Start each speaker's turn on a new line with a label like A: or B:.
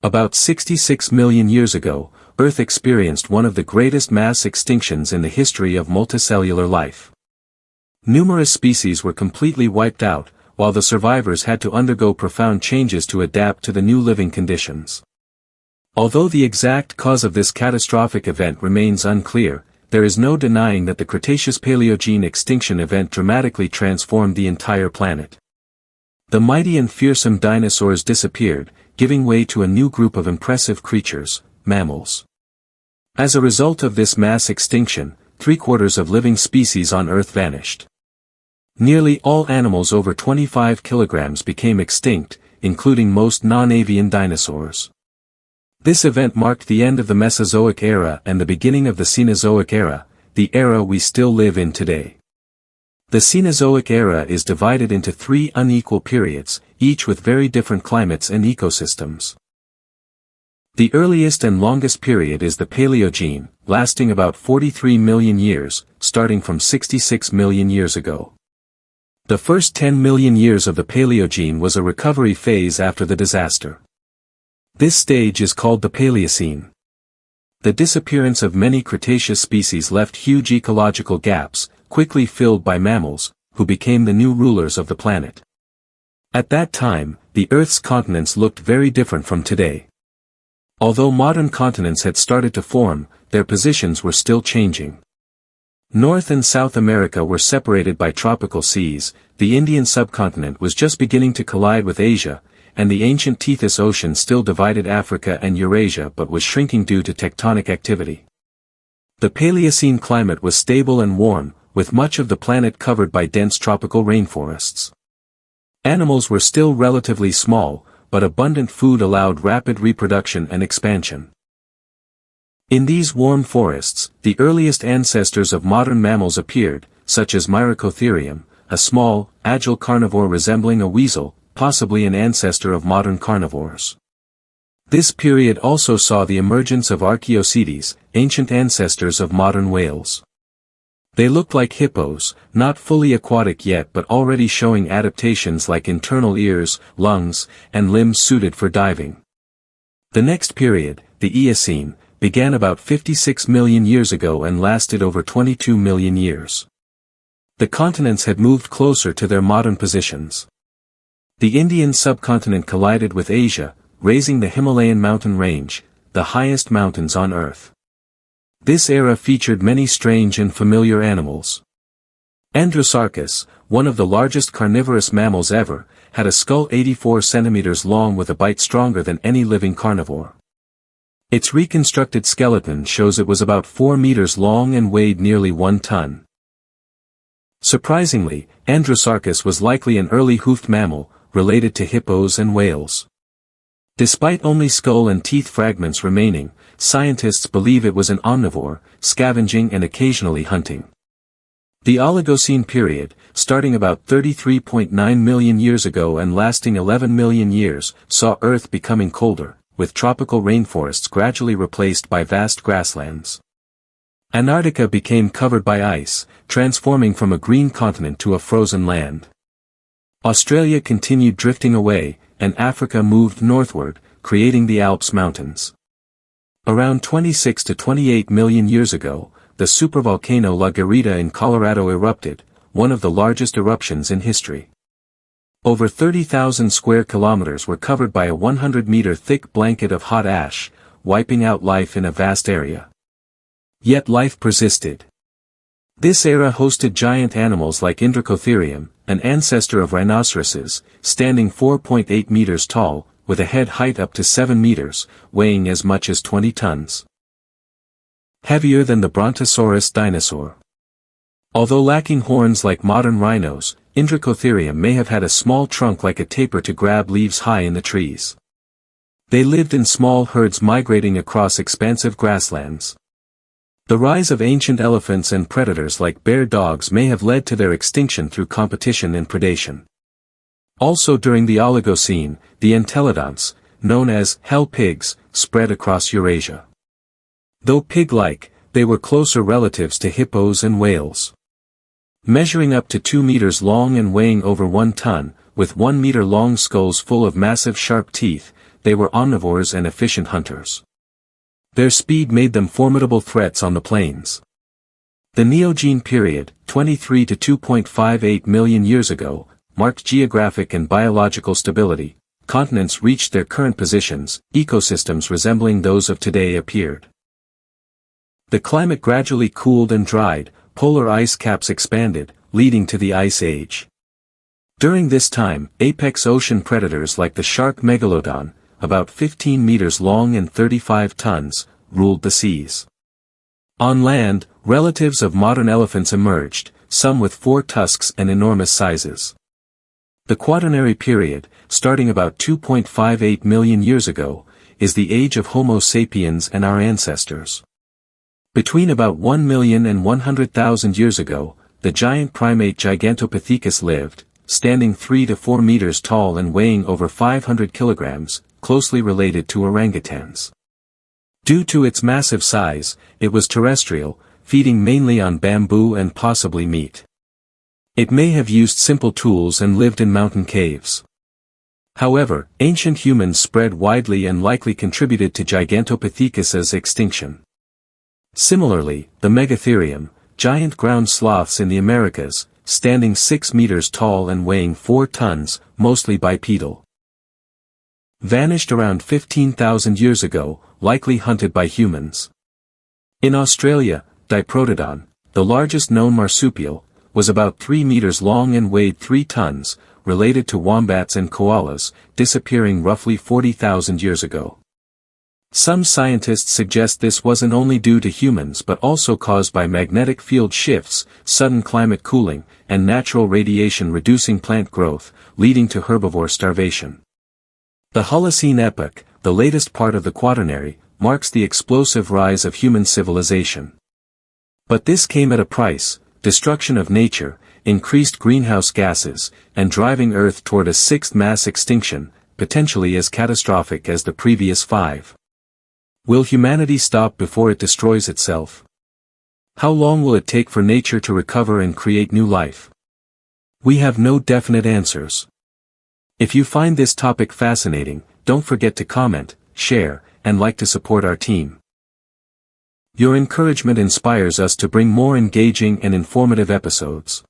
A: About 66 million years ago, Earth experienced one of the greatest mass extinctions in the history of multicellular life. Numerous species were completely wiped out, while the survivors had to undergo profound changes to adapt to the new living conditions. Although the exact cause of this catastrophic event remains unclear, there is no denying that the Cretaceous-Paleogene extinction event dramatically transformed the entire planet. The mighty and fearsome dinosaurs disappeared, giving way to a new group of impressive creatures, mammals. As a result of this mass extinction, 3/4 of living species on Earth vanished. Nearly all animals over 25 kilograms became extinct, including most non-avian dinosaurs. This event marked the end of the Mesozoic era and the beginning of the Cenozoic era, the era we still live in today. The Cenozoic era is divided into 3 unequal periods, each with very different climates and ecosystems. The earliest and longest period is the Paleogene, lasting about 43 million years, starting from 66 million years ago. The first 10 million years of the Paleogene was a recovery phase after the disaster. This stage is called the Paleocene. The disappearance of many Cretaceous species left huge ecological gaps, quickly filled by mammals, who became the new rulers of the planet. At that time, the Earth's continents looked very different from today. Although modern continents had started to form, their positions were still changing. North and South America were separated by tropical seas, the Indian subcontinent was just beginning to collide with Asia, and the ancient Tethys Ocean still divided Africa and Eurasia but was shrinking due to tectonic activity. The Paleocene climate was stable and warm, with much of the planet covered by dense tropical rainforests. Animals were still relatively small, but abundant food allowed rapid reproduction and expansion. In these warm forests, the earliest ancestors of modern mammals appeared, such as Indricotherium, a small, agile carnivore resembling a weasel, possibly an ancestor of modern carnivores. This period also saw the emergence of Archaeocetes, ancient ancestors of modern whales. They looked like hippos, not fully aquatic yet but already showing adaptations like internal ears, lungs, and limbs suited for diving. The next period, the Eocene, began about 56 million years ago and lasted over 22 million years. The continents had moved closer to their modern positions. The Indian subcontinent collided with Asia, raising the Himalayan mountain range, the highest mountains on Earth. This era featured many strange and familiar animals. Andrewsarchus, one of the largest carnivorous mammals ever, had a skull 84 centimeters long with a bite stronger than any living carnivore. Its reconstructed skeleton shows it was about 4 meters long and weighed nearly 1 ton. Surprisingly, Andrewsarchus was likely an early hoofed mammal, related to hippos and whales. Despite only skull and teeth fragments remaining, scientists believe it was an omnivore, scavenging and occasionally hunting. The Oligocene period, starting about 33.9 million years ago and lasting 11 million years, saw Earth becoming colder, with tropical rainforests gradually replaced by vast grasslands. Antarctica became covered by ice, transforming from a green continent to a frozen land. Australia continued drifting away, and Africa moved northward, creating the Alps Mountains. Around 26 to 28 million years ago, the supervolcano La Garita in Colorado erupted, one of the largest eruptions in history. Over 30,000 square kilometers were covered by a 100-meter thick blanket of hot ash, wiping out life in a vast area. Yet life persisted. This era hosted giant animals like Indricotherium, an ancestor of rhinoceroses, standing 4.8 meters tall, with a head height up to 7 meters, weighing as much as 20 tons. Heavier than the Brontosaurus dinosaur. Although lacking horns like modern rhinos, Indricotherium may have had a small trunk like a tapir to grab leaves high in the trees. They lived in small herds migrating across expansive grasslands. The rise of ancient elephants and predators like bear dogs may have led to their extinction through competition and predation. Also during the Oligocene, the entelodonts, known as hell pigs, spread across Eurasia. Though pig-like, they were closer relatives to hippos and whales. Measuring up to 2 meters long and weighing over 1 ton, with 1 meter long skulls full of massive sharp teeth, they were omnivores and efficient hunters. Their speed made them formidable threats on the plains. The Neogene period, 23 to 2.58 million years ago, marked geographic and biological stability. Continents reached their current positions, ecosystems resembling those of today appeared. The climate gradually cooled and dried, polar ice caps expanded, leading to the Ice Age. During this time, apex ocean predators like the shark Megalodon, about 15 meters long and 35 tons, ruled the seas. On land, relatives of modern elephants emerged, some with 4 tusks and enormous sizes. The Quaternary period, starting about 2.58 million years ago, is the age of Homo sapiens and our ancestors. Between about 1 million and 100,000 years ago, the giant primate Gigantopithecus lived, standing 3 to 4 meters tall and weighing over 500 kilograms, closely related to orangutans. Due to its massive size, it was terrestrial, feeding mainly on bamboo and possibly meat. It may have used simple tools and lived in mountain caves. However, ancient humans spread widely and likely contributed to Gigantopithecus's extinction. Similarly, the Megatherium, giant ground sloths in the Americas, standing 6 meters tall and weighing 4 tons, mostly bipedal, vanished around 15,000 years ago, likely hunted by humans. In Australia, Diprotodon, the largest known marsupial, was about 3 meters long and weighed 3 tons, related to wombats and koalas, disappearing roughly 40,000 years ago. Some scientists suggest this wasn't only due to humans but also caused by magnetic field shifts, sudden climate cooling, and natural radiation reducing plant growth, leading to herbivore starvation. The Holocene epoch, the latest part of the Quaternary, marks the explosive rise of human civilization. But this came at a price: destruction of nature, increased greenhouse gases, and driving Earth toward a 6th mass extinction, potentially as catastrophic as the previous 5. Will humanity stop before it destroys itself? How long will it take for nature to recover and create new life? We have no definite answers. If you find this topic fascinating, don't forget to comment, share, and like to support our team. Your encouragement inspires us to bring more engaging and informative episodes.